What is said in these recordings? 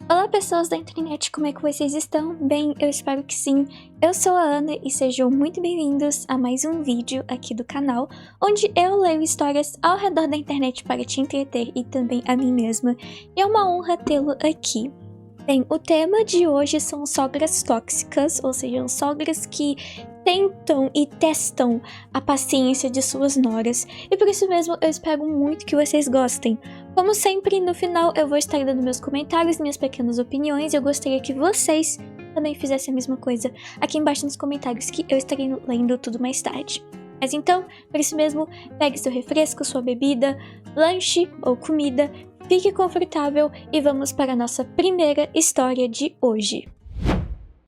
Olá pessoas da internet, como é que vocês estão? Bem, eu espero que sim. Eu sou a Ana e sejam muito bem-vindos a mais um vídeo aqui do canal, onde eu leio histórias ao redor da internet para te entreter e também a mim mesma. E é uma honra tê-lo aqui. Bem, o tema de hoje são sogras tóxicas, ou seja, sogras que tentam e testam a paciência de suas noras, e por isso mesmo eu espero muito que vocês gostem. Como sempre, no final eu vou estar dando meus comentários, minhas pequenas opiniões, e eu gostaria que vocês também fizessem a mesma coisa aqui embaixo nos comentários, que eu estarei lendo tudo mais tarde. Mas então, por isso mesmo, pegue seu refresco, sua bebida, lanche ou comida, fique confortável e vamos para a nossa primeira história de hoje.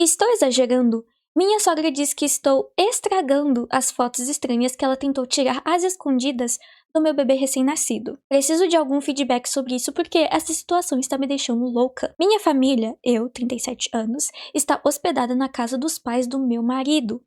Estou exagerando? Minha sogra diz que estou estragando as fotos estranhas que ela tentou tirar às escondidas do meu bebê recém-nascido. Preciso de algum feedback sobre isso porque essa situação está me deixando louca. Minha família, eu, 37 anos, está hospedada na casa dos pais do meu marido,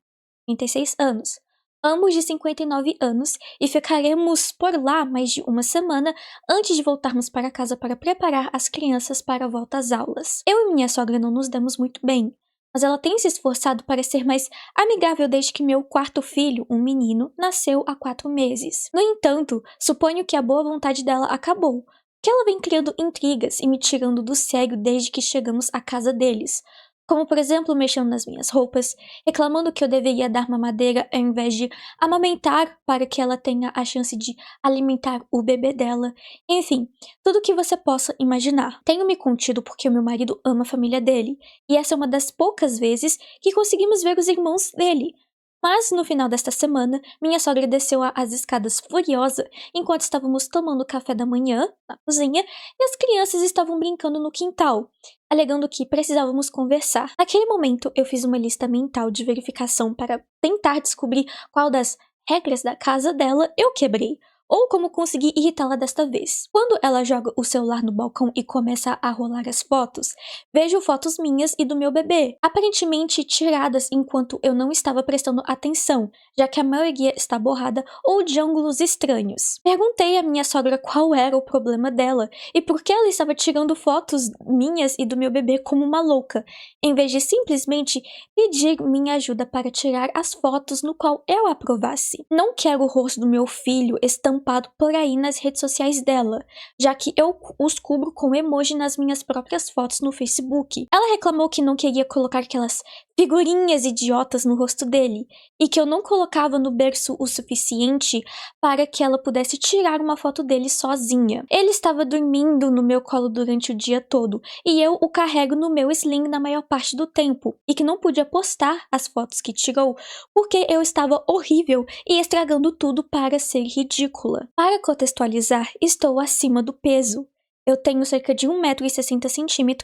36 anos. Ambos de 59 anos, e ficaremos por lá mais de uma semana antes de voltarmos para casa para preparar as crianças para a volta às aulas. Eu e minha sogra não nos damos muito bem, mas ela tem se esforçado para ser mais amigável desde que meu quarto filho, um menino, nasceu há 4 meses. No entanto, suponho que a boa vontade dela acabou, porque ela vem criando intrigas e me tirando do sério desde que chegamos à casa deles. Como, por exemplo, mexendo nas minhas roupas, reclamando que eu deveria dar mamadeira ao invés de amamentar para que ela tenha a chance de alimentar o bebê dela. Enfim, tudo o que você possa imaginar. Tenho me contido porque o meu marido ama a família dele, e essa é uma das poucas vezes que conseguimos ver os irmãos dele. Mas, no final desta semana, minha sogra desceu as escadas furiosa enquanto estávamos tomando café da manhã na cozinha e as crianças estavam brincando no quintal, alegando que precisávamos conversar. Naquele momento, eu fiz uma lista mental de verificação para tentar descobrir qual das regras da casa dela eu quebrei, ou como conseguir irritá-la desta vez. Quando ela joga o celular no balcão e começa a rolar as fotos, vejo fotos minhas e do meu bebê, aparentemente tiradas enquanto eu não estava prestando atenção, já que a maioria está borrada ou de ângulos estranhos. Perguntei à minha sogra qual era o problema dela e por que ela estava tirando fotos minhas e do meu bebê como uma louca, em vez de simplesmente pedir minha ajuda para tirar as fotos no qual eu aprovasse. Não quero o rosto do meu filho estampado por aí nas redes sociais dela, já que eu os cubro com emoji nas minhas próprias fotos no Facebook. Ela reclamou que não queria colocar aquelas figurinhas idiotas no rosto dele, e que eu não colocava no berço o suficiente para que ela pudesse tirar uma foto dele sozinha. Ele estava dormindo no meu colo durante o dia todo, e eu o carrego no meu sling na maior parte do tempo, e que não podia postar as fotos que tirou, porque eu estava horrível e estragando tudo para ser ridícula. Para contextualizar, estou acima do peso. Eu tenho cerca de 1,60 m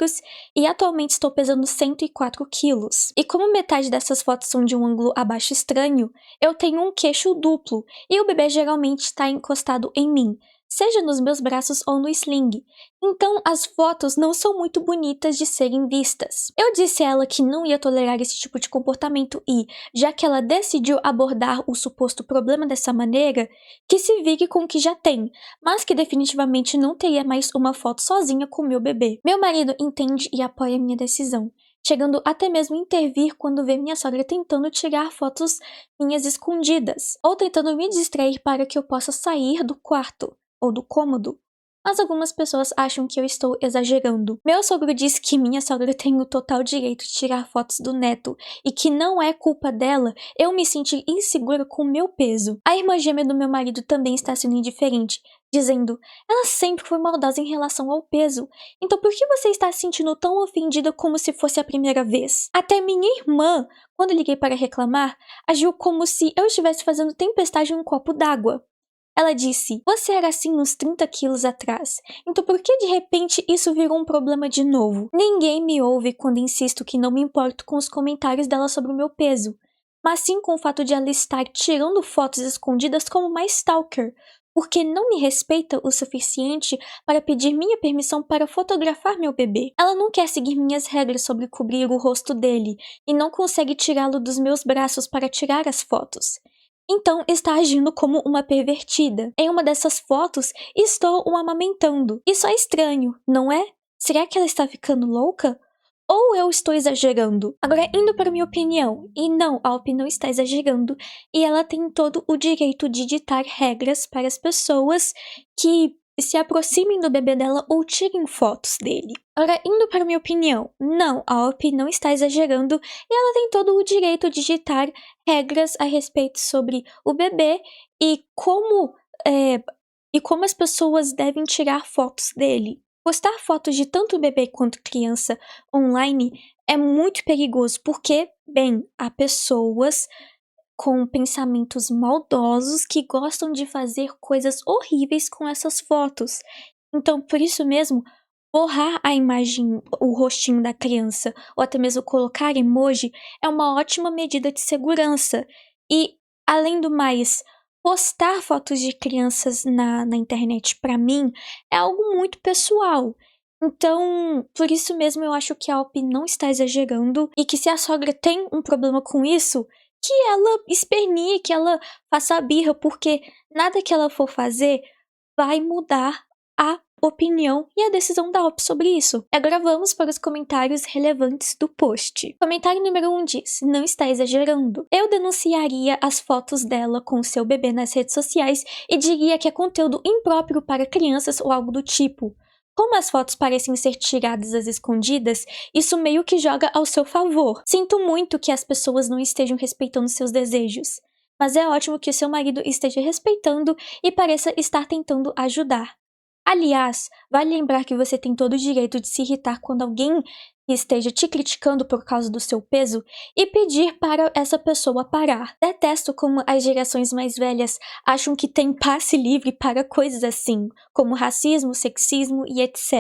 e atualmente estou pesando 104 quilos. E como metade dessas fotos são de um ângulo abaixo estranho, eu tenho um queixo duplo e o bebê geralmente está encostado em mim, seja nos meus braços ou no sling. Então as fotos não são muito bonitas de serem vistas. Eu disse a ela que não ia tolerar esse tipo de comportamento e, já que ela decidiu abordar o suposto problema dessa maneira, que se vire com o que já tem, mas que definitivamente não teria mais uma foto sozinha com meu bebê. Meu marido entende e apoia minha decisão, chegando até mesmo a intervir quando vê minha sogra tentando tirar fotos minhas escondidas, ou tentando me distrair para que eu possa sair do quarto ou do cômodo. Mas algumas pessoas acham que eu estou exagerando. Meu sogro diz que minha sogra tem o total direito de tirar fotos do neto e que não é culpa dela eu me sentir insegura com o meu peso. A irmã gêmea do meu marido também está sendo indiferente, dizendo: ela sempre foi maldosa em relação ao peso, então por que você está se sentindo tão ofendida como se fosse a primeira vez? Até minha irmã, quando liguei para reclamar, agiu como se eu estivesse fazendo tempestade em um copo d'água. Ela disse: você era assim uns 30 quilos atrás, então por que de repente isso virou um problema de novo? Ninguém me ouve quando insisto que não me importo com os comentários dela sobre o meu peso, mas sim com o fato de ela estar tirando fotos escondidas como uma stalker, porque não me respeita o suficiente para pedir minha permissão para fotografar meu bebê. Ela não quer seguir minhas regras sobre cobrir o rosto dele, e não consegue tirá-lo dos meus braços para tirar as fotos. Então está agindo como uma pervertida. Em uma dessas fotos, estou o amamentando. Isso é estranho, não é? Será que ela está ficando louca? Ou eu estou exagerando? Agora, indo para minha opinião, e não, a Alp não está exagerando, e ela tem todo o direito de ditar regras para as pessoas que se aproximem do bebê dela ou tirem fotos dele. Agora, indo para minha opinião, não, a Alp não está exagerando, e ela tem todo o direito de ditar regras a respeito sobre o bebê e como as pessoas devem tirar fotos dele. Postar fotos de tanto bebê quanto criança online é muito perigoso porque, bem, há pessoas com pensamentos maldosos que gostam de fazer coisas horríveis com essas fotos. Então, por isso mesmo, borrar a imagem, o rostinho da criança, ou até mesmo colocar emoji, é uma ótima medida de segurança. E, além do mais, postar fotos de crianças na internet, pra mim, é algo muito pessoal. Então, por isso mesmo eu acho que a Alp não está exagerando e que se a sogra tem um problema com isso, que ela espernie, que ela faça a birra, porque nada que ela for fazer vai mudar a opinião e a decisão da Alp sobre isso. Agora vamos para os comentários relevantes do post. Comentário número 1 diz: não está exagerando. Eu denunciaria as fotos dela com seu bebê nas redes sociais e diria que é conteúdo impróprio para crianças ou algo do tipo. Como as fotos parecem ser tiradas às escondidas, isso meio que joga ao seu favor. Sinto muito que as pessoas não estejam respeitando seus desejos, mas é ótimo que seu marido esteja respeitando e pareça estar tentando ajudar. Aliás, vale lembrar que você tem todo o direito de se irritar quando alguém esteja te criticando por causa do seu peso e pedir para essa pessoa parar. Detesto como as gerações mais velhas acham que tem passe livre para coisas assim, como racismo, sexismo e etc.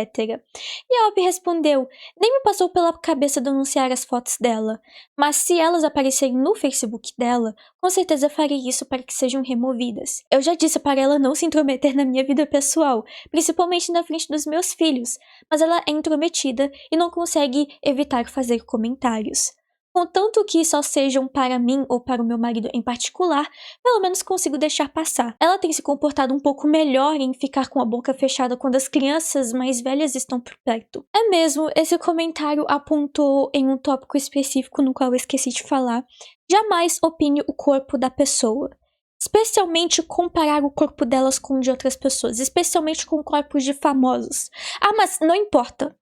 E a Alp respondeu: nem me passou pela cabeça denunciar as fotos dela, mas se elas aparecerem no Facebook dela, com certeza farei isso para que sejam removidas. Eu já disse para ela não se intrometer na minha vida pessoal, principalmente na frente dos meus filhos, mas ela é intrometida e não consegue evitar fazer comentários. Contanto que só sejam para mim ou para o meu marido em particular, pelo menos consigo deixar passar. Ela tem se comportado um pouco melhor em ficar com a boca fechada quando as crianças mais velhas estão por perto. É mesmo, esse comentário apontou em um tópico específico no qual eu esqueci de falar. Jamais opine o corpo da pessoa. Especialmente comparar o corpo delas com o de outras pessoas, especialmente com corpos de famosos. Ah, mas não importa.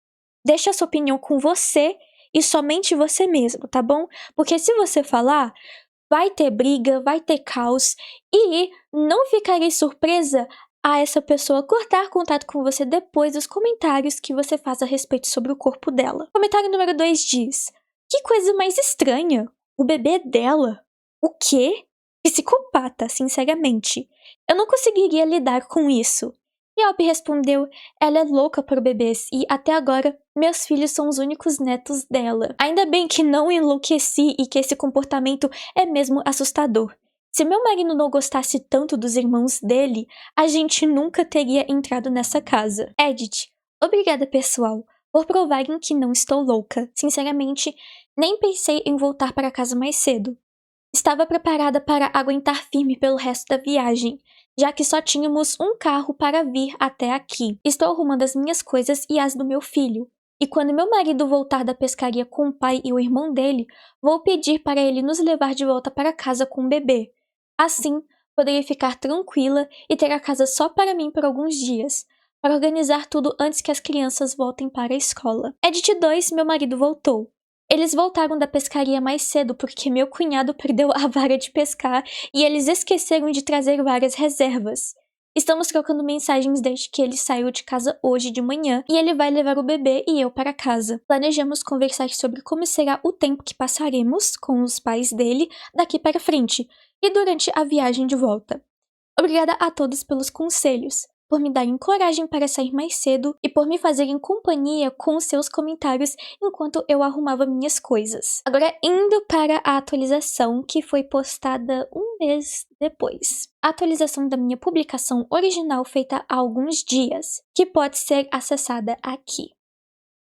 Deixa a sua opinião com você e somente você mesmo, tá bom? Porque se você falar, vai ter briga, vai ter caos e não ficarei surpresa a essa pessoa cortar contato com você depois dos comentários que você faz a respeito sobre o corpo dela. Comentário número 2 diz: que coisa mais estranha, o bebê dela. O quê? Psicopata, sinceramente. Eu não conseguiria lidar com isso. E a Alp respondeu: ela é louca por bebês e, até agora, meus filhos são os únicos netos dela. Ainda bem que não enlouqueci e que esse comportamento é mesmo assustador. Se meu marido não gostasse tanto dos irmãos dele, a gente nunca teria entrado nessa casa. Edit. Obrigada, pessoal, por provarem que não estou louca. Sinceramente, nem pensei em voltar para casa mais cedo. Estava preparada para aguentar firme pelo resto da viagem, já que só tínhamos um carro para vir até aqui. Estou arrumando as minhas coisas e as do meu filho. E quando meu marido voltar da pescaria com o pai e o irmão dele, vou pedir para ele nos levar de volta para casa com o bebê. Assim, poderei ficar tranquila e ter a casa só para mim por alguns dias, para organizar tudo antes que as crianças voltem para a escola. Edit 2, meu marido voltou. Eles voltaram da pescaria mais cedo porque meu cunhado perdeu a vara de pescar e eles esqueceram de trazer várias reservas. Estamos trocando mensagens desde que ele saiu de casa hoje de manhã e ele vai levar o bebê e eu para casa. Planejamos conversar sobre como será o tempo que passaremos com os pais dele daqui para frente e durante a viagem de volta. Obrigada a todos pelos conselhos, por me darem coragem para sair mais cedo e por me fazerem companhia com os seus comentários enquanto eu arrumava minhas coisas. Agora, indo para a atualização que foi postada um mês depois. A atualização da minha publicação original feita há alguns dias, que pode ser acessada aqui.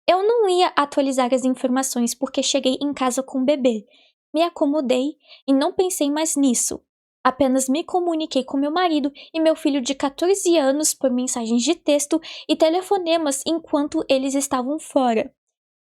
Eu não ia atualizar as informações porque cheguei em casa com o bebê. Me acomodei e não pensei mais nisso. Apenas me comuniquei com meu marido e meu filho de 14 anos por mensagens de texto e telefonemas enquanto eles estavam fora.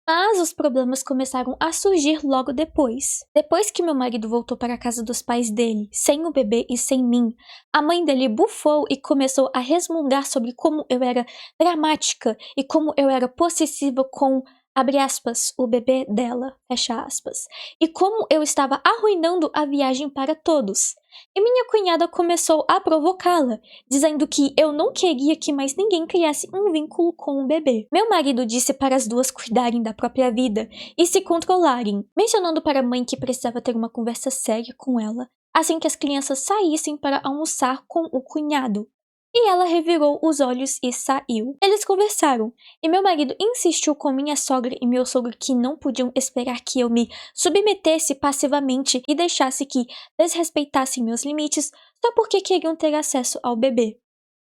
Mas os problemas começaram a surgir logo depois. Depois que meu marido voltou para a casa dos pais dele, sem o bebê e sem mim, a mãe dele bufou e começou a resmungar sobre como eu era dramática e como eu era possessiva com, abre aspas, o bebê dela, fecha aspas, e como eu estava arruinando a viagem para todos. E minha cunhada começou a provocá-la, dizendo que eu não queria que mais ninguém criasse um vínculo com o bebê. Meu marido disse para as duas cuidarem da própria vida e se controlarem, mencionando para a mãe que precisava ter uma conversa séria com ela assim que as crianças saíssem para almoçar com o cunhado. E ela revirou os olhos e saiu. Eles conversaram, e meu marido insistiu com minha sogra e meu sogro que não podiam esperar que eu me submetesse passivamente e deixasse que desrespeitassem meus limites só porque queriam ter acesso ao bebê.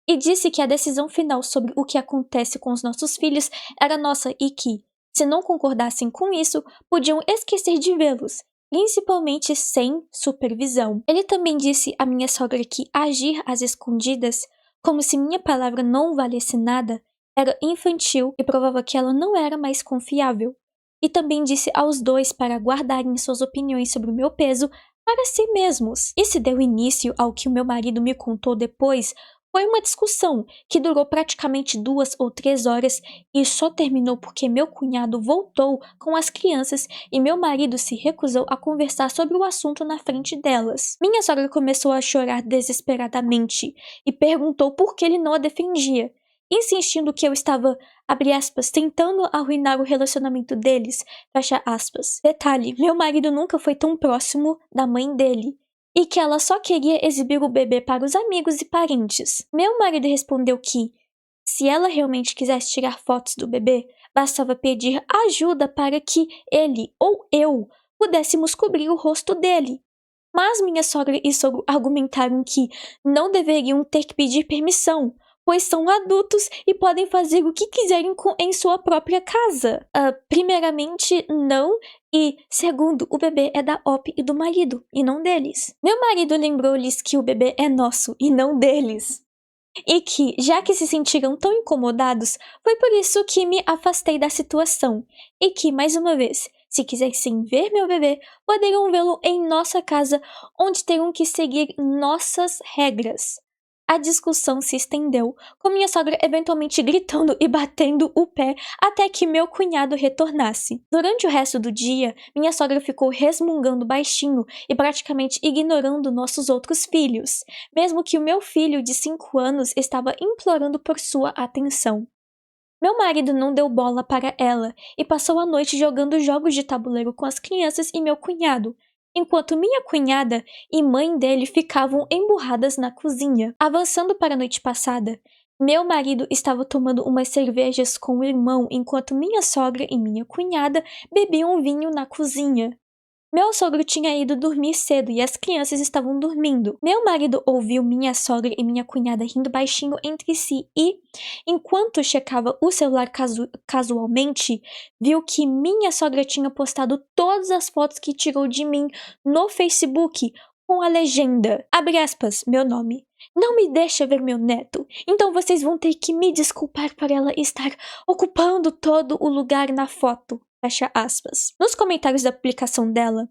E disse que a decisão final sobre o que acontece com os nossos filhos era nossa e que, se não concordassem com isso, podiam esquecer de vê-los, principalmente sem supervisão. Ele também disse à minha sogra que agir às escondidas, como se minha palavra não valesse nada, era infantil e provava que ela não era mais confiável. E também disse aos dois para guardarem suas opiniões sobre o meu peso para si mesmos. Isso deu início ao que o meu marido me contou depois. Foi uma discussão que durou praticamente 2 ou 3 horas e só terminou porque meu cunhado voltou com as crianças e meu marido se recusou a conversar sobre o assunto na frente delas. Minha sogra começou a chorar desesperadamente e perguntou por que ele não a defendia, insistindo que eu estava, abre aspas, tentando arruinar o relacionamento deles, fecha aspas. Detalhe, meu marido nunca foi tão próximo da mãe dele e que ela só queria exibir o bebê para os amigos e parentes. Meu marido respondeu que, se ela realmente quisesse tirar fotos do bebê, bastava pedir ajuda para que ele ou eu pudéssemos cobrir o rosto dele. Mas minha sogra e sogro argumentaram que não deveriam ter que pedir permissão, pois são adultos e podem fazer o que quiserem em sua própria casa. Primeiramente, não, e segundo, o bebê é da Op e do marido, e não deles. Meu marido lembrou-lhes que o bebê é nosso e não deles. E que, já que se sentiram tão incomodados, foi por isso que me afastei da situação. E que, mais uma vez, se quisessem ver meu bebê, poderiam vê-lo em nossa casa, onde terão que seguir nossas regras. A discussão se estendeu, com minha sogra eventualmente gritando e batendo o pé até que meu cunhado retornasse. Durante o resto do dia, minha sogra ficou resmungando baixinho e praticamente ignorando nossos outros filhos, mesmo que o meu filho de 5 anos estava implorando por sua atenção. Meu marido não deu bola para ela e passou a noite jogando jogos de tabuleiro com as crianças e meu cunhado, enquanto minha cunhada e mãe dele ficavam emburradas na cozinha. Avançando para a noite passada, meu marido estava tomando umas cervejas com o irmão enquanto minha sogra e minha cunhada bebiam vinho na cozinha. Meu sogro tinha ido dormir cedo e as crianças estavam dormindo. Meu marido ouviu minha sogra e minha cunhada rindo baixinho entre si e, enquanto checava o celular casualmente, viu que minha sogra tinha postado todas as fotos que tirou de mim no Facebook com a legenda, abre aspas, meu nome. Não me deixa ver meu neto, então vocês vão ter que me desculpar por ela estar ocupando todo o lugar na foto. Fecha aspas. Nos comentários da publicação dela,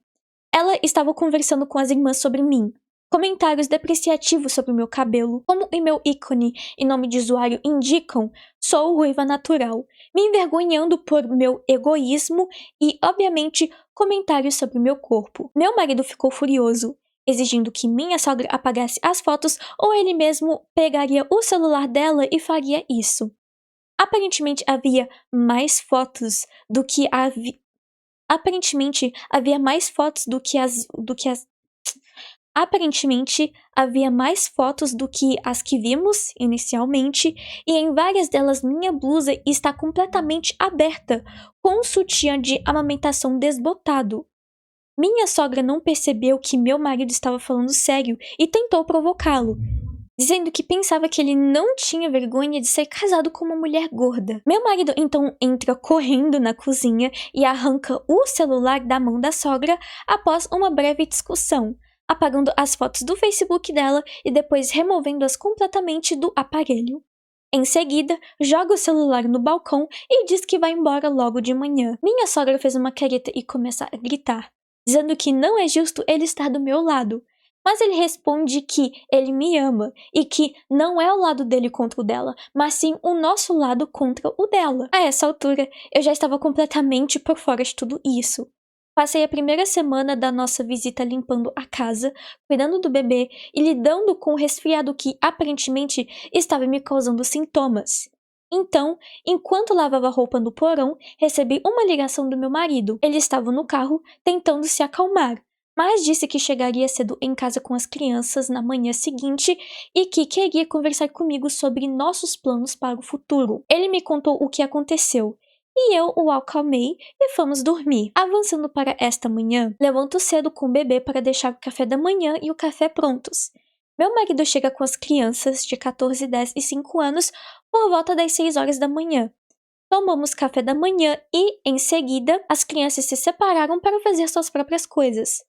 ela estava conversando com as irmãs sobre mim. Comentários depreciativos sobre o meu cabelo, como o meu ícone e nome de usuário indicam, sou ruiva natural, me envergonhando por meu egoísmo e, obviamente, comentários sobre o meu corpo. Meu marido ficou furioso, exigindo que minha sogra apagasse as fotos ou ele mesmo pegaria o celular dela e faria isso. Aparentemente havia mais fotos do que as que vimos inicialmente, e em várias delas minha blusa está completamente aberta, com um sutiã de amamentação desbotado. Minha sogra não percebeu que meu marido estava falando sério e tentou provocá-lo, dizendo que pensava que ele não tinha vergonha de ser casado com uma mulher gorda. Meu marido então entra correndo na cozinha e arranca o celular da mão da sogra após uma breve discussão, apagando as fotos do Facebook dela e depois removendo-as completamente do aparelho. Em seguida, joga o celular no balcão e diz que vai embora logo de manhã. Minha sogra fez uma careta e começa a gritar, dizendo que não é justo ele estar do meu lado. Mas ele responde que ele me ama e que não é o lado dele contra o dela, mas sim o nosso lado contra o dela. A essa altura, eu já estava completamente por fora de tudo isso. Passei a primeira semana da nossa visita limpando a casa, cuidando do bebê e lidando com o resfriado que aparentemente estava me causando sintomas. Então, enquanto lavava roupa no porão, recebi uma ligação do meu marido. Ele estava no carro, tentando se acalmar, mas disse que chegaria cedo em casa com as crianças na manhã seguinte e que queria conversar comigo sobre nossos planos para o futuro. Ele me contou o que aconteceu e eu o acalmei e fomos dormir. Avançando para esta manhã, levanto cedo com o bebê para deixar o café da manhã e o café prontos. Meu marido chega com as crianças de 14, 10 e 5 anos por volta das 6 horas da manhã. Tomamos café da manhã e, em seguida, as crianças se separaram para fazer suas próprias coisas.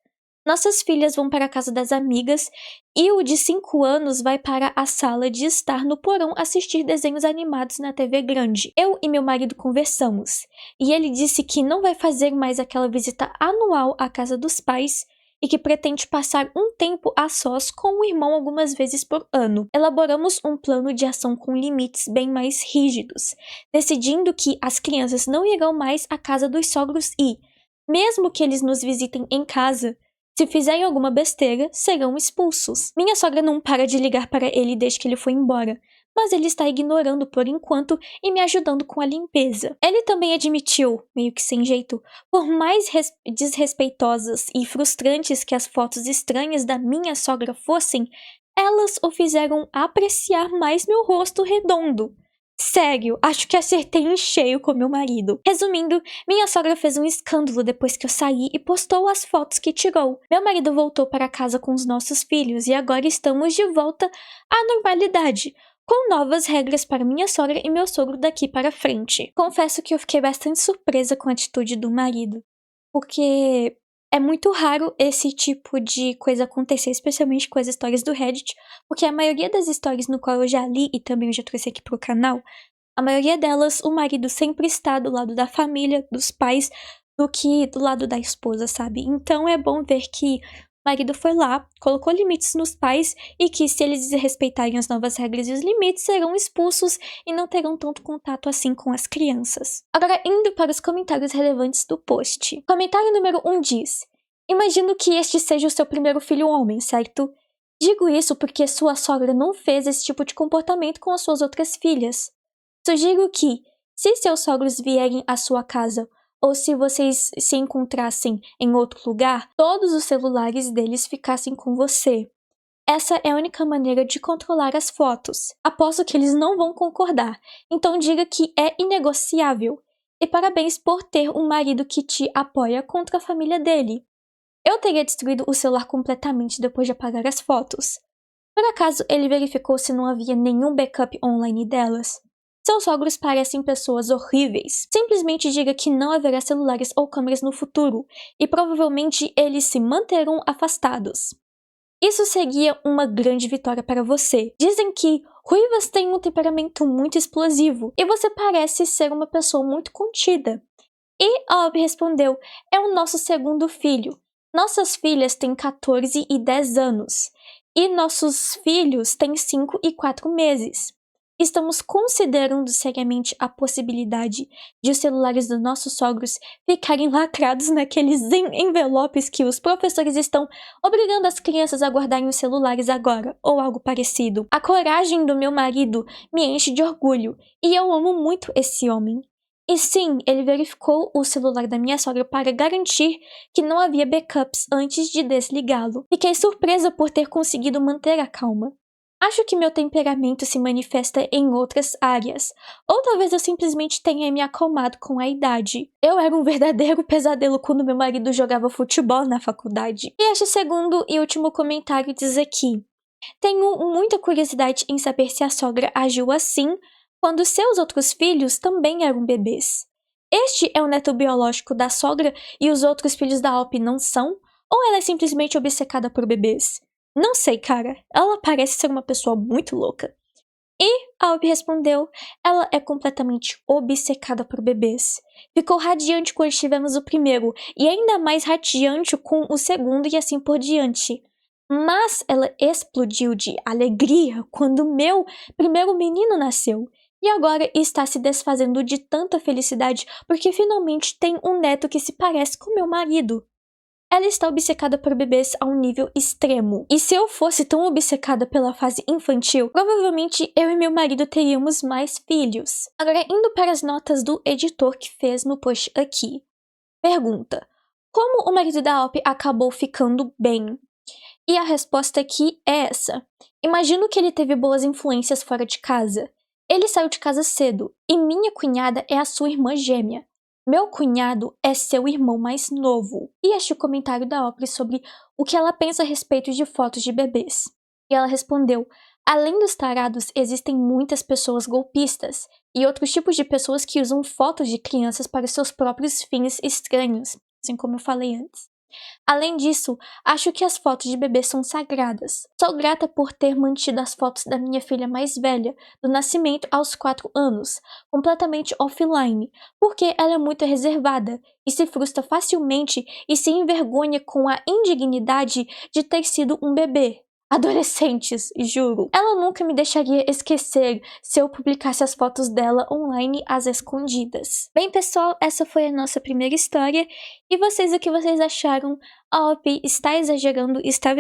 Nossas filhas vão para a casa das amigas e o de 5 anos vai para a sala de estar no porão assistir desenhos animados na TV grande. Eu e meu marido conversamos, e ele disse que não vai fazer mais aquela visita anual à casa dos pais e que pretende passar um tempo a sós com o irmão algumas vezes por ano. Elaboramos um plano de ação com limites bem mais rígidos, decidindo que as crianças não irão mais à casa dos sogros e, mesmo que eles nos visitem em casa, se fizerem alguma besteira, serão expulsos. Minha sogra não para de ligar para ele desde que ele foi embora, mas ele está ignorando por enquanto e me ajudando com a limpeza. Ele também admitiu, meio que sem jeito, por mais desrespeitosas e frustrantes que as fotos estranhas da minha sogra fossem, elas o fizeram apreciar mais meu rosto redondo. Sério, acho que acertei em cheio com meu marido. Resumindo, minha sogra fez um escândalo depois que eu saí e postou as fotos que tirou. Meu marido voltou para casa com os nossos filhos e agora estamos de volta à normalidade, com novas regras para minha sogra e meu sogro daqui para frente. Confesso que eu fiquei bastante surpresa com a atitude do marido, porque é muito raro esse tipo de coisa acontecer, especialmente com as histórias do Reddit, porque a maioria das histórias no qual eu já li e também eu já trouxe aqui pro canal, a maioria delas, o marido sempre está do lado da família, dos pais, do que do lado da esposa, sabe? Então é bom ver que o marido foi lá, colocou limites nos pais e que se eles desrespeitarem as novas regras e os limites, serão expulsos e não terão tanto contato assim com as crianças. Agora, indo para os comentários relevantes do post. Comentário número 1 diz: imagino que este seja o seu primeiro filho homem, certo? Digo isso porque sua sogra não fez esse tipo de comportamento com as suas outras filhas. Sugiro que, se seus sogros vierem à sua casa ou se vocês se encontrassem em outro lugar, todos os celulares deles ficassem com você. Essa é a única maneira de controlar as fotos. Aposto que eles não vão concordar, então diga que é inegociável. E parabéns por ter um marido que te apoia contra a família dele. Eu teria destruído o celular completamente depois de apagar as fotos. Por acaso ele verificou se não havia nenhum backup online delas? Seus sogros parecem pessoas horríveis. Simplesmente diga que não haverá celulares ou câmeras no futuro, e provavelmente eles se manterão afastados. Isso seria uma grande vitória para você. Dizem que ruivas têm um temperamento muito explosivo, e você parece ser uma pessoa muito contida. E Ob respondeu: é o nosso segundo filho. Nossas filhas têm 14 e 10 anos, e nossos filhos têm 5 e 4 meses. Estamos considerando seriamente a possibilidade de os celulares dos nossos sogros ficarem lacrados naqueles envelopes que os professores estão obrigando as crianças a guardarem os celulares agora, ou algo parecido. A coragem do meu marido me enche de orgulho, e eu amo muito esse homem. E sim, ele verificou o celular da minha sogra para garantir que não havia backups antes de desligá-lo. Fiquei surpresa por ter conseguido manter a calma. Acho que meu temperamento se manifesta em outras áreas, ou talvez eu simplesmente tenha me acalmado com a idade. Eu era um verdadeiro pesadelo quando meu marido jogava futebol na faculdade. E este segundo e último comentário diz aqui: tenho muita curiosidade em saber se a sogra agiu assim quando seus outros filhos também eram bebês. Este é o neto biológico da sogra e os outros filhos da Alp não são? Ou ela é simplesmente obcecada por bebês? Não sei, cara. Ela parece ser uma pessoa muito louca. E a Alp respondeu, ela é completamente obcecada por bebês. Ficou radiante quando tivemos o primeiro, e ainda mais radiante com o segundo e assim por diante. Mas ela explodiu de alegria quando meu primeiro menino nasceu. E agora está se desfazendo de tanta felicidade porque finalmente tem um neto que se parece com meu marido. Ela está obcecada por bebês a um nível extremo. E se eu fosse tão obcecada pela fase infantil, provavelmente eu e meu marido teríamos mais filhos. Agora, indo para as notas do editor que fez no post aqui. Pergunta: como o marido da Alp acabou ficando bem? E a resposta aqui é essa. Imagino que ele teve boas influências fora de casa. Ele saiu de casa cedo, e minha cunhada é a sua irmã gêmea. Meu cunhado é seu irmão mais novo. E este comentário da Opry sobre o que ela pensa a respeito de fotos de bebês. E ela respondeu, além dos tarados, existem muitas pessoas golpistas e outros tipos de pessoas que usam fotos de crianças para seus próprios fins estranhos, assim como eu falei antes. Além disso, acho que as fotos de bebês são sagradas. Sou grata por ter mantido as fotos da minha filha mais velha, do nascimento aos 4 anos, completamente offline, porque ela é muito reservada e se frustra facilmente e se envergonha com a indignidade de ter sido um bebê. Adolescentes, juro. Ela nunca me deixaria esquecer se eu publicasse as fotos dela online às escondidas. Bem, pessoal, essa foi a nossa primeira história. E vocês, o que vocês acharam? A Opry estava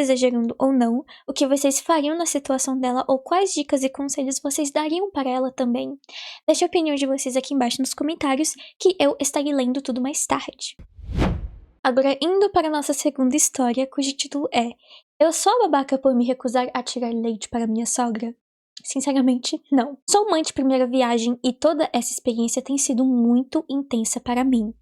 exagerando ou não? O que vocês fariam na situação dela? Ou quais dicas e conselhos vocês dariam para ela também? Deixe a opinião de vocês aqui embaixo nos comentários, que eu estarei lendo tudo mais tarde. Agora, indo para a nossa segunda história, cujo título é Eu sou a babaca por me recusar a tirar leite para minha sogra? Sinceramente, não. Sou mãe de primeira viagem e toda essa experiência tem sido muito intensa para mim.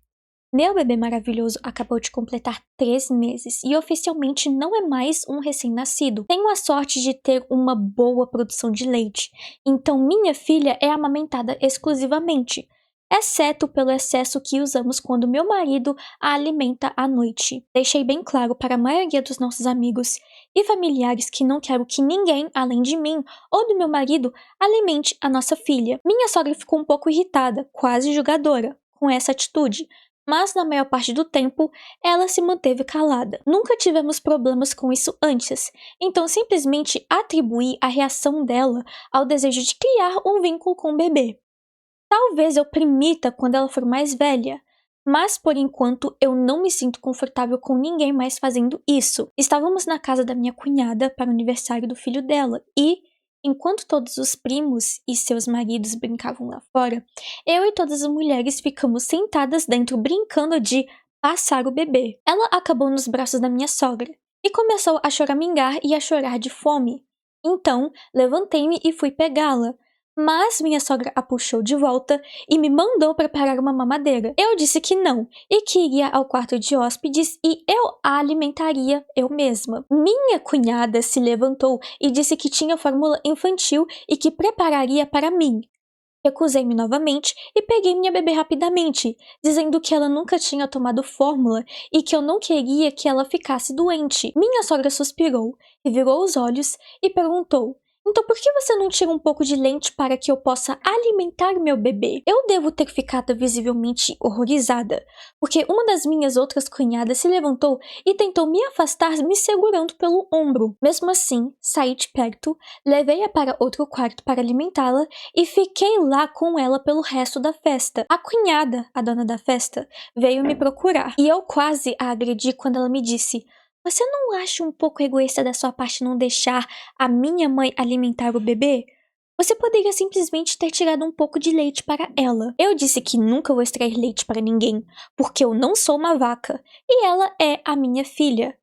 Meu bebê maravilhoso acabou de completar 3 meses e oficialmente não é mais um recém-nascido. Tenho a sorte de ter uma boa produção de leite, então minha filha é amamentada exclusivamente, exceto pelo excesso que usamos quando meu marido a alimenta à noite. Deixei bem claro para a maioria dos nossos amigos e familiares que não quero que ninguém, além de mim ou do meu marido, alimente a nossa filha. Minha sogra ficou um pouco irritada, quase julgadora, com essa atitude, mas na maior parte do tempo, ela se manteve calada. Nunca tivemos problemas com isso antes, então simplesmente atribuí a reação dela ao desejo de criar um vínculo com o bebê. Talvez eu permita quando ela for mais velha, mas por enquanto eu não me sinto confortável com ninguém mais fazendo isso. Estávamos na casa da minha cunhada para o aniversário do filho dela e, enquanto todos os primos e seus maridos brincavam lá fora, eu e todas as mulheres ficamos sentadas dentro brincando de passar o bebê. Ela acabou nos braços da minha sogra e começou a choramingar e a chorar de fome. Então, levantei-me e fui pegá-la, mas minha sogra a puxou de volta e me mandou preparar uma mamadeira. Eu disse que não e que iria ao quarto de hóspedes e eu a alimentaria eu mesma. Minha cunhada se levantou e disse que tinha fórmula infantil e que prepararia para mim. Recusei-me novamente e peguei minha bebê rapidamente, dizendo que ela nunca tinha tomado fórmula e que eu não queria que ela ficasse doente. Minha sogra suspirou, revirou os olhos e perguntou: então por que você não tira um pouco de leite para que eu possa alimentar meu bebê? Eu devo ter ficado visivelmente horrorizada, porque uma das minhas outras cunhadas se levantou e tentou me afastar me segurando pelo ombro. Mesmo assim, saí de perto, levei-a para outro quarto para alimentá-la e fiquei lá com ela pelo resto da festa. A cunhada, a dona da festa, veio me procurar e eu quase a agredi quando ela me disse: você não acha um pouco egoísta da sua parte não deixar a minha mãe alimentar o bebê? Você poderia simplesmente ter tirado um pouco de leite para ela. Eu disse que nunca vou extrair leite para ninguém, porque eu não sou uma vaca, e ela é a minha filha.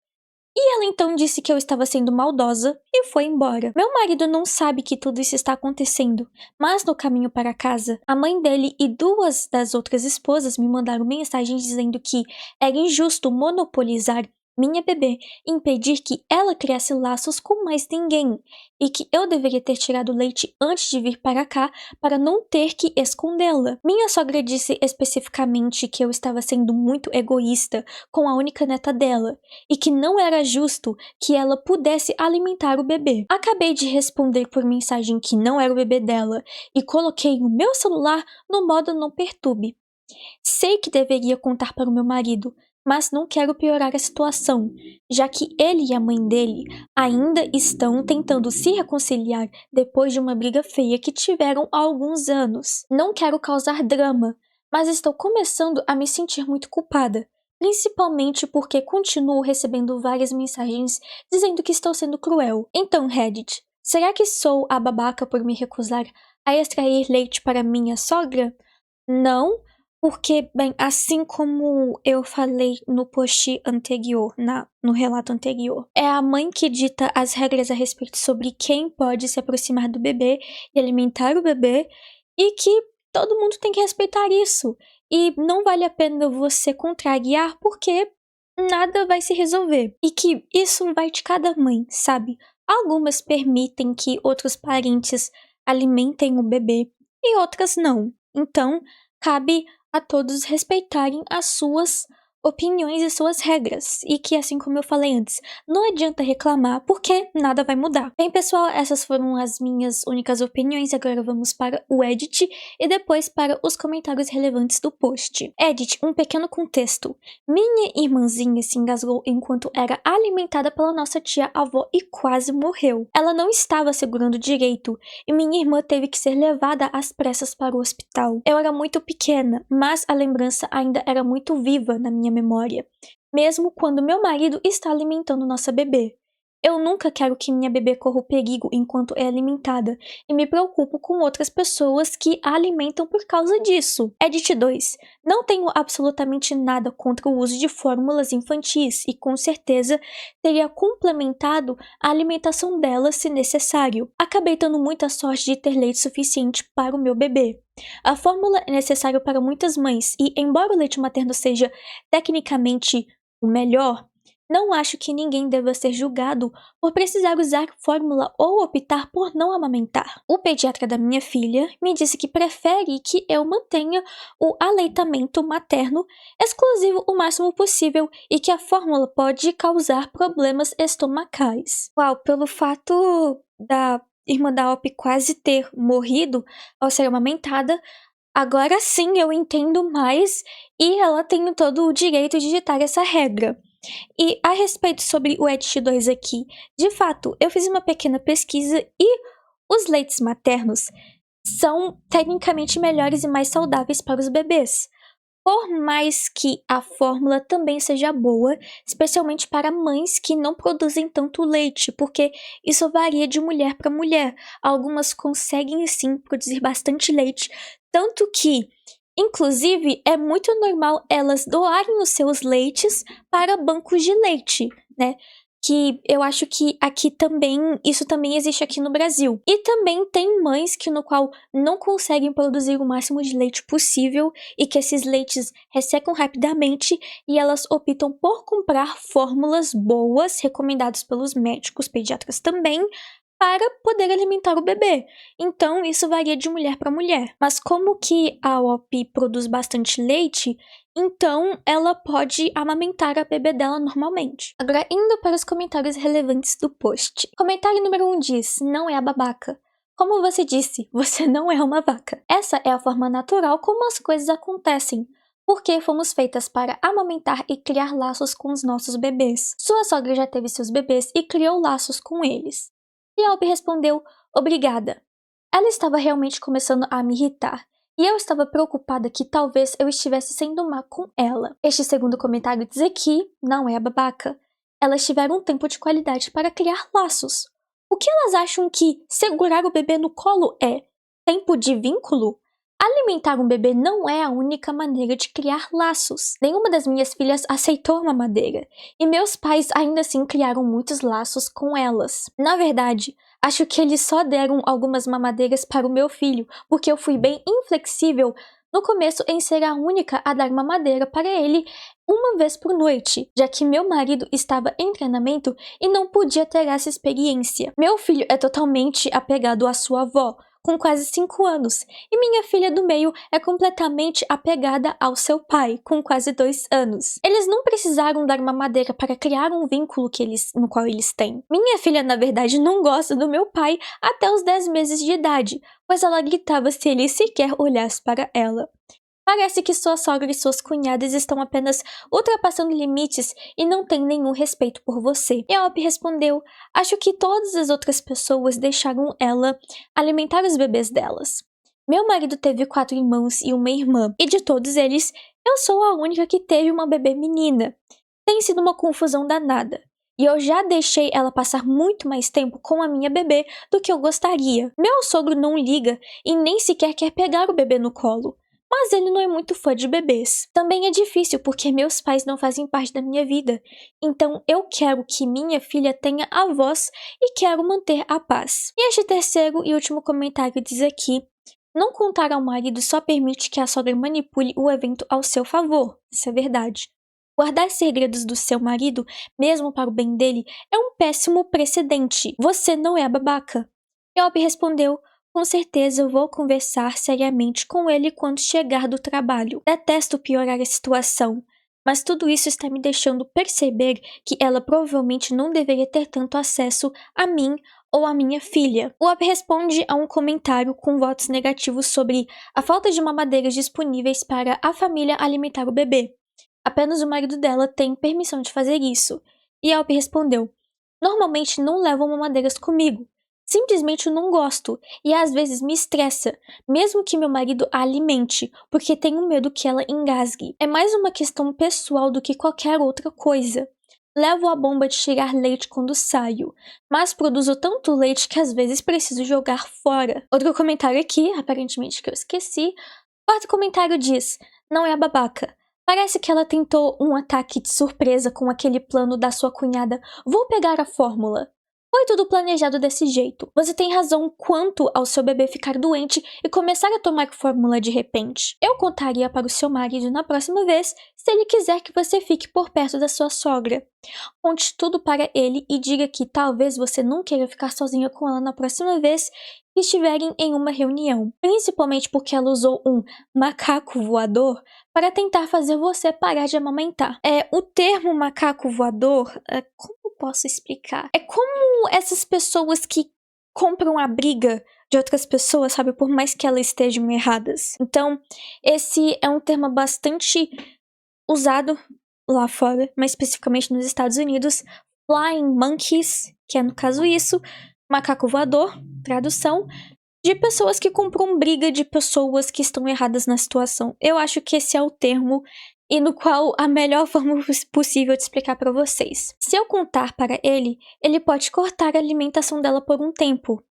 E ela então disse que eu estava sendo maldosa e foi embora. Meu marido não sabe que tudo isso está acontecendo, mas no caminho para casa, a mãe dele e 2 das outras esposas me mandaram mensagens dizendo que era injusto monopolizar minha bebê e impedir que ela criasse laços com mais ninguém, e que eu deveria ter tirado o leite antes de vir para cá para não ter que escondê-la. Minha sogra disse especificamente que eu estava sendo muito egoísta com a única neta dela, e que não era justo que ela pudesse alimentar o bebê. Acabei de responder por mensagem que não era o bebê dela, e coloquei o meu celular no modo não perturbe. Sei que deveria contar para o meu marido, mas não quero piorar a situação, já que ele e a mãe dele ainda estão tentando se reconciliar depois de uma briga feia que tiveram há alguns anos. Não quero causar drama, mas estou começando a me sentir muito culpada, principalmente porque continuo recebendo várias mensagens dizendo que estou sendo cruel. Então, Reddit, será que sou a babaca por me recusar a extrair leite para minha sogra? Não, porque, bem, assim como eu falei no post anterior, no relato anterior, é a mãe que dita as regras a respeito sobre quem pode se aproximar do bebê e alimentar o bebê, e que todo mundo tem que respeitar isso. E não vale a pena você contrariar, porque nada vai se resolver. E que isso vai de cada mãe, sabe? Algumas permitem que outros parentes alimentem o bebê e outras não. Então, cabe a todos respeitarem as suas opiniões e suas regras. E que, assim como eu falei antes, não adianta reclamar porque nada vai mudar. Bem, pessoal, essas foram as minhas únicas opiniões. Agora vamos para o edit e depois para os comentários relevantes do post. Edit, um pequeno contexto. Minha irmãzinha se engasgou enquanto era alimentada pela nossa tia-avó e quase morreu. Ela não estava segurando direito e minha irmã teve que ser levada às pressas para o hospital. Eu era muito pequena, mas a lembrança ainda era muito viva na minha memória, mesmo quando meu marido está alimentando nossa bebê. Eu nunca quero que minha bebê corra o perigo enquanto é alimentada, e me preocupo com outras pessoas que a alimentam por causa disso. Edit 2. Não tenho absolutamente nada contra o uso de fórmulas infantis e com certeza teria complementado a alimentação dela se necessário. Acabei tendo muita sorte de ter leite suficiente para o meu bebê. A fórmula é necessária para muitas mães e, embora o leite materno seja tecnicamente o melhor, não acho que ninguém deva ser julgado por precisar usar fórmula ou optar por não amamentar. O pediatra da minha filha me disse que prefere que eu mantenha o aleitamento materno exclusivo o máximo possível e que a fórmula pode causar problemas estomacais. Uau, pelo fato da irmã da Op quase ter morrido ao ser amamentada, agora sim eu entendo mais e ela tem todo o direito de ditar essa regra. E a respeito sobre o Edit 2 aqui, de fato, eu fiz uma pequena pesquisa e os leites maternos são tecnicamente melhores e mais saudáveis para os bebês. Por mais que a fórmula também seja boa, especialmente para mães que não produzem tanto leite, porque isso varia de mulher para mulher. Algumas conseguem sim produzir bastante leite, tanto que, inclusive, é muito normal elas doarem os seus leites para bancos de leite, né? Que eu acho que aqui também, isso também existe aqui no Brasil. E também tem mães que no qual não conseguem produzir o máximo de leite possível e que esses leites ressecam rapidamente e elas optam por comprar fórmulas boas, recomendadas pelos médicos, pediatras também, para poder alimentar o bebê. Então, isso varia de mulher para mulher. Mas como que a OP produz bastante leite, então ela pode amamentar a bebê dela normalmente. Agora, indo para os comentários relevantes do post. Comentário número 1 diz, não é a babaca. Como você disse, você não é uma vaca. Essa é a forma natural como as coisas acontecem, porque fomos feitas para amamentar e criar laços com os nossos bebês. Sua sogra já teve seus bebês e criou laços com eles. E a Ob respondeu, obrigada. Ela estava realmente começando a me irritar, e eu estava preocupada que talvez eu estivesse sendo má com ela. Este segundo comentário diz que não é a babaca. Elas tiveram um tempo de qualidade para criar laços. O que elas acham que segurar o bebê no colo é tempo de vínculo? Alimentar um bebê não é a única maneira de criar laços. Nenhuma das minhas filhas aceitou a mamadeira, e meus pais ainda assim criaram muitos laços com elas. Na verdade, acho que eles só deram algumas mamadeiras para o meu filho, porque eu fui bem inflexível no começo em ser a única a dar mamadeira para ele uma vez por noite, já que meu marido estava em treinamento e não podia ter essa experiência. Meu filho é totalmente apegado à sua avó, com quase 5 anos, e minha filha do meio é completamente apegada ao seu pai, com quase 2 anos. Eles não precisaram dar uma madeira para criar um vínculo no qual eles têm. Minha filha, na verdade, não gosta do meu pai até os 10 meses de idade, pois ela gritava se ele sequer olhasse para ela. Parece que sua sogra e suas cunhadas estão apenas ultrapassando limites e não têm nenhum respeito por você. Eop respondeu: acho que todas as outras pessoas deixaram ela alimentar os bebês delas. Meu marido teve 4 irmãos e uma irmã, e de todos eles, eu sou a única que teve uma bebê menina. Tem sido uma confusão danada. E eu já deixei ela passar muito mais tempo com a minha bebê do que eu gostaria. Meu sogro não liga e nem sequer quer pegar o bebê no colo. Mas ele não é muito fã de bebês. Também é difícil porque meus pais não fazem parte da minha vida. Então eu quero que minha filha tenha avós e quero manter a paz. E este terceiro e último comentário diz aqui: não contar ao marido só permite que a sogra manipule o evento ao seu favor. Isso é verdade. Guardar segredos do seu marido, mesmo para o bem dele, é um péssimo precedente. Você não é a babaca. Eop respondeu: com certeza eu vou conversar seriamente com ele quando chegar do trabalho. Detesto piorar a situação, mas tudo isso está me deixando perceber que ela provavelmente não deveria ter tanto acesso a mim ou a minha filha. O Up responde a um comentário com votos negativos sobre a falta de mamadeiras disponíveis para a família alimentar o bebê. Apenas o marido dela tem permissão de fazer isso. E a Up respondeu: normalmente não levam mamadeiras comigo. Simplesmente eu não gosto, e às vezes me estressa, mesmo que meu marido a alimente, porque tenho medo que ela engasgue. É mais uma questão pessoal do que qualquer outra coisa. Levo a bomba de tirar leite quando saio, mas produzo tanto leite que às vezes preciso jogar fora. Outro comentário aqui, aparentemente que eu esqueci. Quarto comentário diz: não é a babaca. Parece que ela tentou um ataque de surpresa com aquele plano da sua cunhada. Vou pegar a fórmula. Foi tudo planejado desse jeito. Você tem razão quanto ao seu bebê ficar doente e começar a tomar fórmula de repente. Eu contaria para o seu marido na próxima vez se ele quiser que você fique por perto da sua sogra. Conte tudo para ele e diga que talvez você não queira ficar sozinha com ela na próxima vez que estiverem em uma reunião, principalmente porque ela usou um macaco voador para tentar fazer você parar de amamentar. O termo macaco voador, como eu posso explicar? É como essas pessoas que compram a briga de outras pessoas, sabe, por mais que elas estejam erradas. Então, esse é um termo bastante usado lá fora, mais especificamente nos Estados Unidos. Flying monkeys, que é no caso isso, macaco voador, tradução, de pessoas que compram briga de pessoas que estão erradas na situação. Eu acho que esse é o termo e no qual a melhor forma possível de explicar para vocês. Se eu contar para ele, ele pode cortar a alimentação dela por um tempo.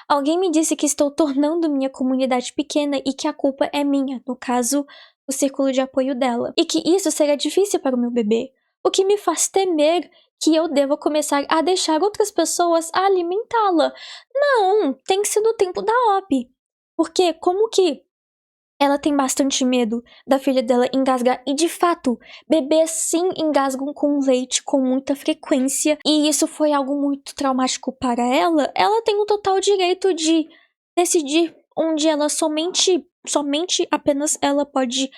Alguém me disse que estou tornando minha comunidade pequena e que a culpa é minha, no caso, o círculo de apoio dela, e que isso será difícil para o meu bebê, o que me faz temer que eu devo começar a deixar outras pessoas a alimentá-la. Não, tem sido o tempo da Op. Porque como que ela tem bastante medo da filha dela engasgar, e de fato, bebês sim engasgam com leite com muita frequência, e isso foi algo muito traumático para ela. Ela tem o total direito de decidir onde ela somente apenas ela pode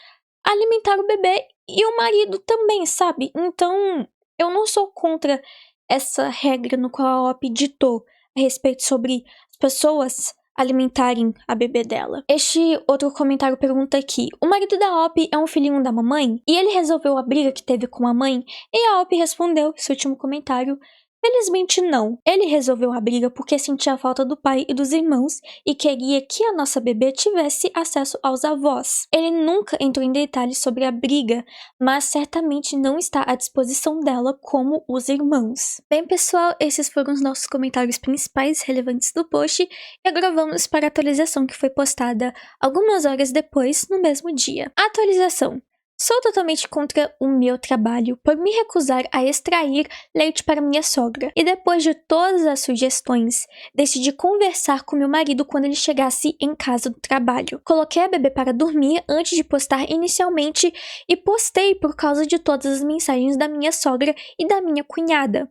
alimentar o bebê, e o marido também, sabe? Então, eu não sou contra essa regra no qual a OP ditou a respeito sobre as pessoas alimentarem a bebê dela. Este outro comentário pergunta aqui: o marido da OP é um filhinho da mamãe? E ele resolveu a briga que teve com a mãe? E a OP respondeu, esse último comentário: felizmente não. Ele resolveu a briga porque sentia falta do pai e dos irmãos e queria que a nossa bebê tivesse acesso aos avós. Ele nunca entrou em detalhes sobre a briga, mas certamente não está à disposição dela como os irmãos. Bem, pessoal, esses foram os nossos comentários principais relevantes do post, e agora vamos para a atualização que foi postada algumas horas depois, no mesmo dia. A atualização: Sou totalmente contra o meu trabalho por me recusar a extrair leite para minha sogra. E depois de todas as sugestões, decidi conversar com meu marido quando ele chegasse em casa do trabalho. Coloquei a bebê para dormir antes de postar inicialmente e postei por causa de todas as mensagens da minha sogra e da minha cunhada.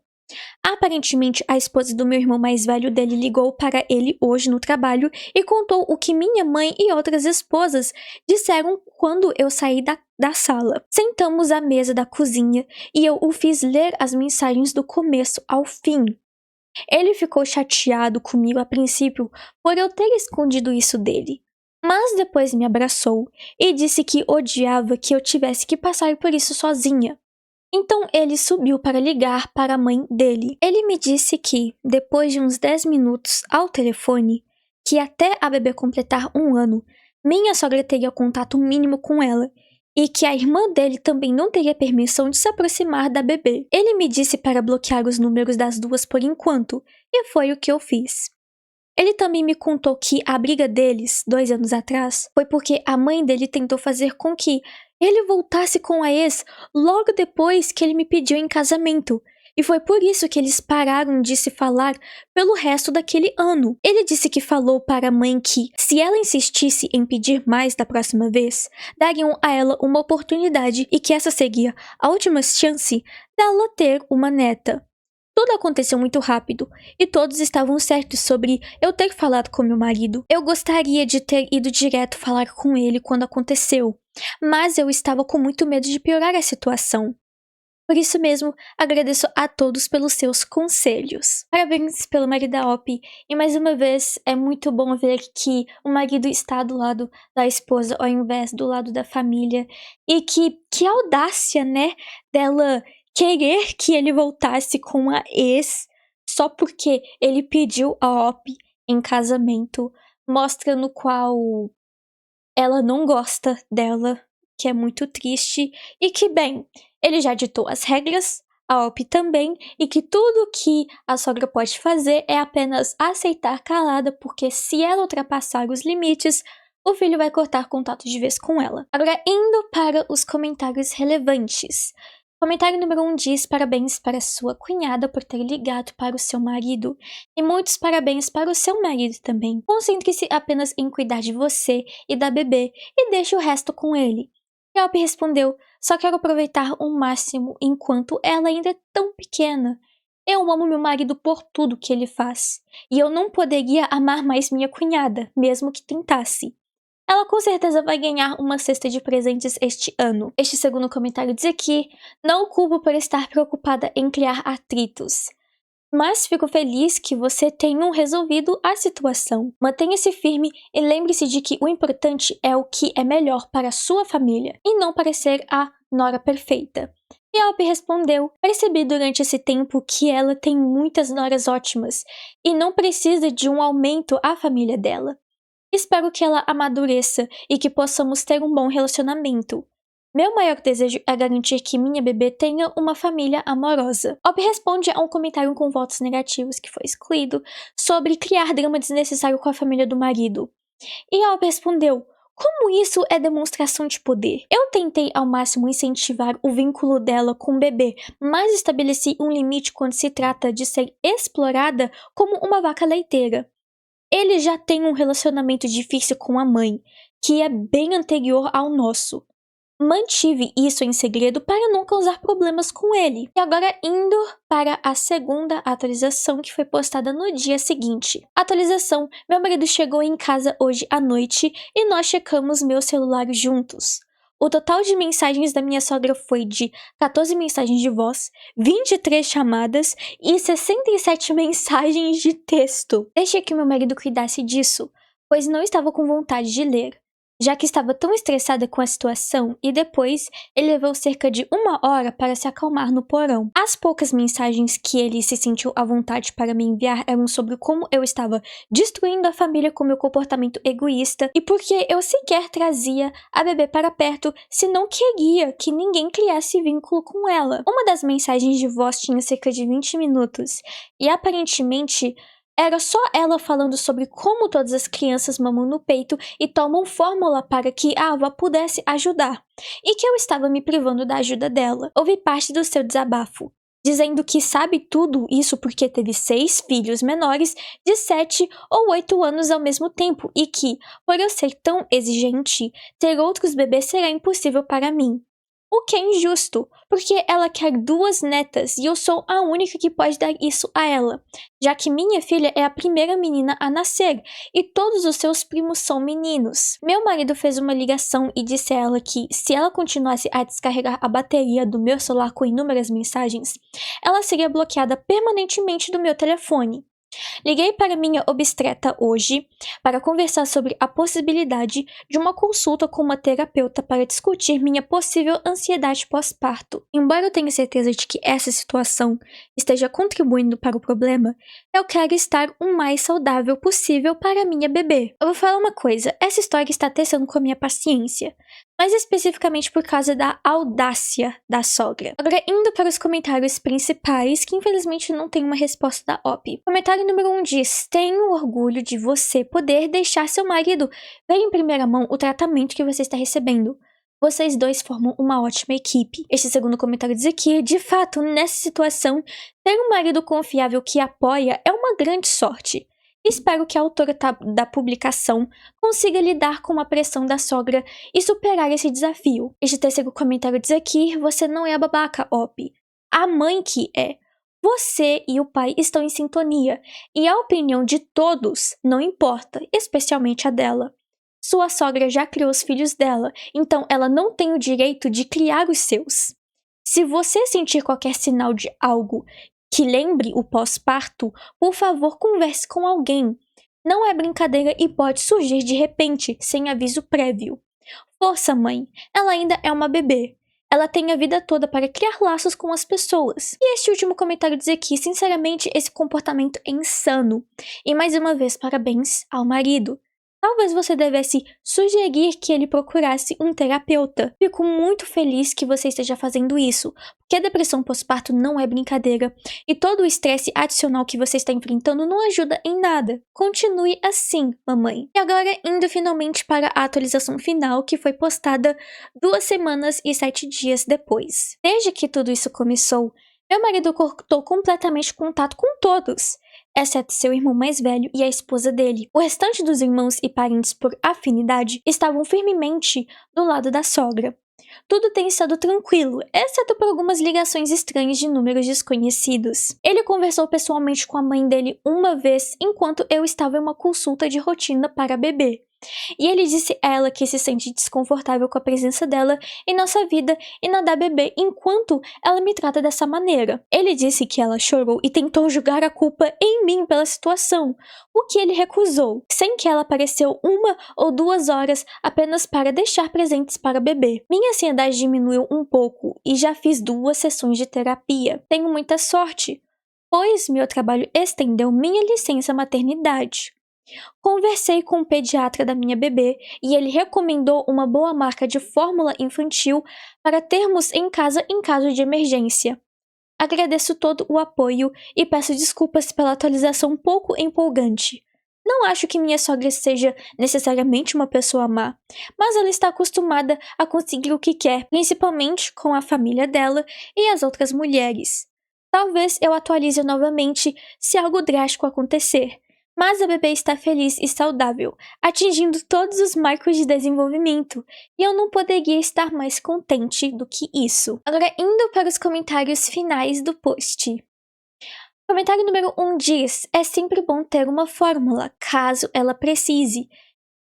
Aparentemente, a esposa do meu irmão mais velho dele ligou para ele hoje no trabalho e contou o que minha mãe e outras esposas disseram quando eu saí da sala. Sentamos à mesa da cozinha e eu o fiz ler as mensagens do começo ao fim. Ele ficou chateado comigo a princípio por eu ter escondido isso dele, mas depois me abraçou e disse que odiava que eu tivesse que passar por isso sozinha. Então ele subiu para ligar para a mãe dele. Ele me disse que, depois de uns 10 minutos ao telefone, que até a bebê completar 1 ano, minha sogra teria contato mínimo com ela e que a irmã dele também não teria permissão de se aproximar da bebê. Ele me disse para bloquear os números das duas por enquanto, e foi o que eu fiz. Ele também me contou que a briga deles, 2 anos atrás, foi porque a mãe dele tentou fazer com que ele voltasse com a ex logo depois que ele me pediu em casamento. E foi por isso que eles pararam de se falar pelo resto daquele ano. Ele disse que falou para a mãe que, se ela insistisse em pedir mais da próxima vez, dariam a ela uma oportunidade e que essa seria a última chance dela ter uma neta. Tudo aconteceu muito rápido, e todos estavam certos sobre eu ter falado com meu marido. Eu gostaria de ter ido direto falar com ele quando aconteceu, mas eu estava com muito medo de piorar a situação. Por isso mesmo, agradeço a todos pelos seus conselhos. Parabéns pelo marido da Op, e mais uma vez é muito bom ver que o marido está do lado da esposa ao invés do lado da família, e que audácia, né, dela querer que ele voltasse com a ex só porque ele pediu a Op em casamento, mostra no qual ela não gosta dela, que é muito triste, e que, bem, ele já ditou as regras, a Op também, e que tudo que a sogra pode fazer é apenas aceitar calada, porque se ela ultrapassar os limites, o filho vai cortar contato de vez com ela. Agora, indo para os comentários relevantes. Comentário número 1 diz parabéns para sua cunhada por ter ligado para o seu marido. E muitos parabéns para o seu marido também. Concentre-se apenas em cuidar de você e da bebê e deixe o resto com ele. Yelp respondeu, só quero aproveitar o máximo enquanto ela ainda é tão pequena. Eu amo meu marido por tudo que ele faz. E eu não poderia amar mais minha cunhada, mesmo que tentasse. Ela com certeza vai ganhar uma cesta de presentes este ano. Este segundo comentário diz aqui, não o culpo por estar preocupada em criar atritos. Mas fico feliz que você tenha resolvido a situação. Mantenha-se firme e lembre-se de que o importante é o que é melhor para a sua família, e não parecer a nora perfeita. E a Alp respondeu, percebi durante esse tempo que ela tem muitas noras ótimas, e não precisa de um aumento à família dela. Espero que ela amadureça e que possamos ter um bom relacionamento. Meu maior desejo é garantir que minha bebê tenha uma família amorosa. Ob responde a um comentário com votos negativos que foi excluído sobre criar drama desnecessário com a família do marido. E Ob respondeu, como isso é demonstração de poder? Eu tentei ao máximo incentivar o vínculo dela com o bebê, mas estabeleci um limite quando se trata de ser explorada como uma vaca leiteira. Ele já tem um relacionamento difícil com a mãe, que é bem anterior ao nosso. Mantive isso em segredo para não causar problemas com ele. E agora indo para a segunda atualização que foi postada no dia seguinte. Atualização, meu marido chegou em casa hoje à noite e nós checamos meu celular juntos. O total de mensagens da minha sogra foi de 14 mensagens de voz, 23 chamadas e 67 mensagens de texto. Deixei que meu marido cuidasse disso, pois não estava com vontade de ler, já que estava tão estressada com a situação, e depois ele levou cerca de 1 hora para se acalmar no porão. As poucas mensagens que ele se sentiu à vontade para me enviar eram sobre como eu estava destruindo a família com meu comportamento egoísta e porque eu sequer trazia a bebê para perto se não queria que ninguém criasse vínculo com ela. Uma das mensagens de voz tinha cerca de 20 minutos e aparentemente Era só ela falando sobre como todas as crianças mamam no peito e tomam fórmula para que a avó pudesse ajudar, e que eu estava me privando da ajuda dela. Ouvi parte do seu desabafo, dizendo que sabe tudo isso porque teve 6 filhos menores de 7 ou 8 anos ao mesmo tempo e que, por eu ser tão exigente, ter outros bebês será impossível para mim. O que é injusto, porque ela quer 2 netas e eu sou a única que pode dar isso a ela, já que minha filha é a primeira menina a nascer e todos os seus primos são meninos. Meu marido fez uma ligação e disse a ela que, se ela continuasse a descarregar a bateria do meu celular com inúmeras mensagens, ela seria bloqueada permanentemente do meu telefone. Liguei para minha obstetra hoje para conversar sobre a possibilidade de uma consulta com uma terapeuta para discutir minha possível ansiedade pós-parto. Embora eu tenha certeza de que essa situação esteja contribuindo para o problema, eu quero estar o mais saudável possível para minha bebê. Eu vou falar uma coisa, essa história está testando com a minha paciência, mas especificamente por causa da audácia da sogra. Agora, indo para os comentários principais, que infelizmente não tem uma resposta da OP. Comentário número 1 diz: tenho orgulho de você poder deixar seu marido ver em primeira mão o tratamento que você está recebendo. Vocês dois formam uma ótima equipe. Este segundo comentário diz aqui: de fato, nessa situação, ter um marido confiável que apoia é uma grande sorte. Espero que a autora da publicação consiga lidar com a pressão da sogra e superar esse desafio. Este terceiro comentário diz aqui: você não é a babaca, Op. A mãe que é. Você e o pai estão em sintonia, e a opinião de todos não importa, especialmente a dela. Sua sogra já criou os filhos dela, então ela não tem o direito de criar os seus. Se você sentir qualquer sinal de algo que lembre o pós-parto, por favor, converse com alguém. Não é brincadeira e pode surgir de repente, sem aviso prévio. Força, mãe. Ela ainda é uma bebê. Ela tem a vida toda para criar laços com as pessoas. E este último comentário diz aqui: sinceramente, esse comportamento é insano. E mais uma vez, parabéns ao marido. Talvez você devesse sugerir que ele procurasse um terapeuta. Fico muito feliz que você esteja fazendo isso, porque a depressão pós-parto não é brincadeira, e todo o estresse adicional que você está enfrentando não ajuda em nada. Continue assim, mamãe. E agora, indo finalmente para a atualização final, que foi postada 2 semanas e 7 dias depois. Desde que tudo isso começou, meu marido cortou completamente contato com todos, exceto seu irmão mais velho e a esposa dele. O restante dos irmãos e parentes por afinidade estavam firmemente do lado da sogra. Tudo tem estado tranquilo, exceto por algumas ligações estranhas de números desconhecidos. Ele conversou pessoalmente com a mãe dele uma vez enquanto eu estava em uma consulta de rotina para bebê. E ele disse a ela que se sente desconfortável com a presença dela em nossa vida e na da bebê enquanto ela me trata dessa maneira. Ele disse que ela chorou e tentou jogar a culpa em mim pela situação, o que ele recusou, sem que ela apareceu 1 ou 2 horas apenas para deixar presentes para a bebê. Minha ansiedade diminuiu um pouco e já fiz 2 sessões de terapia. Tenho muita sorte, pois meu trabalho estendeu minha licença maternidade. Conversei com o pediatra da minha bebê e ele recomendou uma boa marca de fórmula infantil para termos em casa em caso de emergência. Agradeço todo o apoio e peço desculpas pela atualização um pouco empolgante. Não acho que minha sogra seja necessariamente uma pessoa má, mas ela está acostumada a conseguir o que quer, principalmente com a família dela e as outras mulheres. Talvez eu atualize novamente se algo drástico acontecer. Mas a bebê está feliz e saudável, atingindo todos os marcos de desenvolvimento, e eu não poderia estar mais contente do que isso. Agora, indo para os comentários finais do post. Comentário número 1 diz: é sempre bom ter uma fórmula, caso ela precise.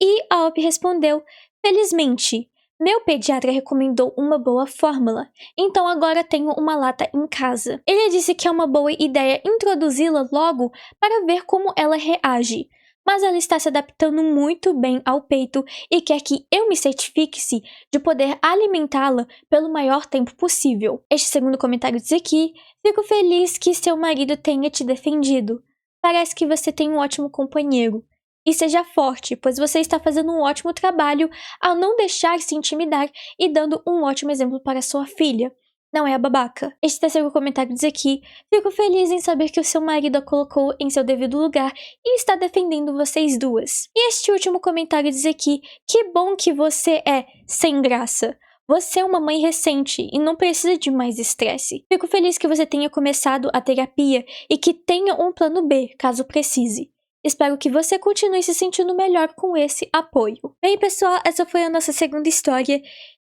E a OP respondeu: felizmente, meu pediatra recomendou uma boa fórmula, então agora tenho uma lata em casa. Ele disse que é uma boa ideia introduzi-la logo para ver como ela reage, mas ela está se adaptando muito bem ao peito e quer que eu me certifique-se de poder alimentá-la pelo maior tempo possível. Este segundo comentário diz aqui: fico feliz que seu marido tenha te defendido. Parece que você tem um ótimo companheiro. E seja forte, pois você está fazendo um ótimo trabalho ao não deixar se intimidar e dando um ótimo exemplo para sua filha. não é a babaca. Este terceiro comentário diz aqui: fico feliz em saber que o seu marido a colocou em seu devido lugar e está defendendo vocês duas. E este último comentário diz aqui: que bom que você é sem graça. Você é uma mãe recente e não precisa de mais estresse. Fico feliz que você tenha começado a terapia e que tenha um plano B, caso precise. Espero que você continue se sentindo melhor com esse apoio. Bem, pessoal, essa foi a nossa segunda história.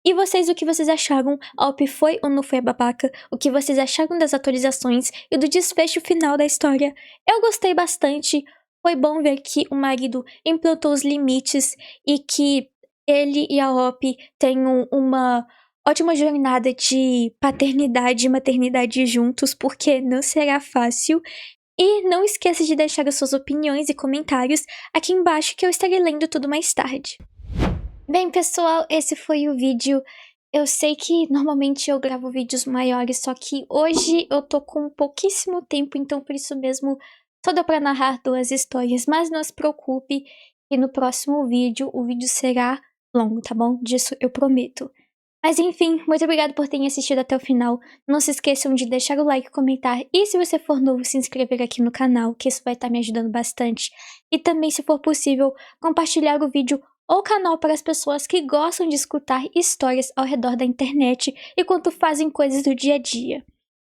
E vocês, o que vocês acharam? A OP foi ou não foi a babaca? O que vocês acharam das atualizações e do desfecho final da história? Eu gostei bastante. Foi bom ver que o marido implantou os limites e que ele e a OP tenham uma ótima jornada de paternidade e maternidade juntos, porque não será fácil. E não esqueça de deixar as suas opiniões e comentários aqui embaixo que eu estarei lendo tudo mais tarde. Bem, pessoal, esse foi o vídeo. Eu sei que normalmente eu gravo vídeos maiores, só que hoje eu tô com pouquíssimo tempo, então por isso mesmo só deu pra narrar 2 histórias. Mas não se preocupe, que no próximo vídeo o vídeo será longo, tá bom? Disso eu prometo. Mas enfim, muito obrigada por terem assistido até o final. Não se esqueçam de deixar o like, comentar e se você for novo, se inscrever aqui no canal, que isso vai estar me ajudando bastante. E também, se for possível, compartilhar o vídeo ou canal para as pessoas que gostam de escutar histórias ao redor da internet enquanto fazem coisas do dia a dia.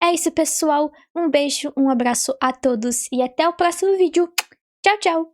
É isso, pessoal. Um beijo, um abraço a todos e até o próximo vídeo. Tchau, tchau!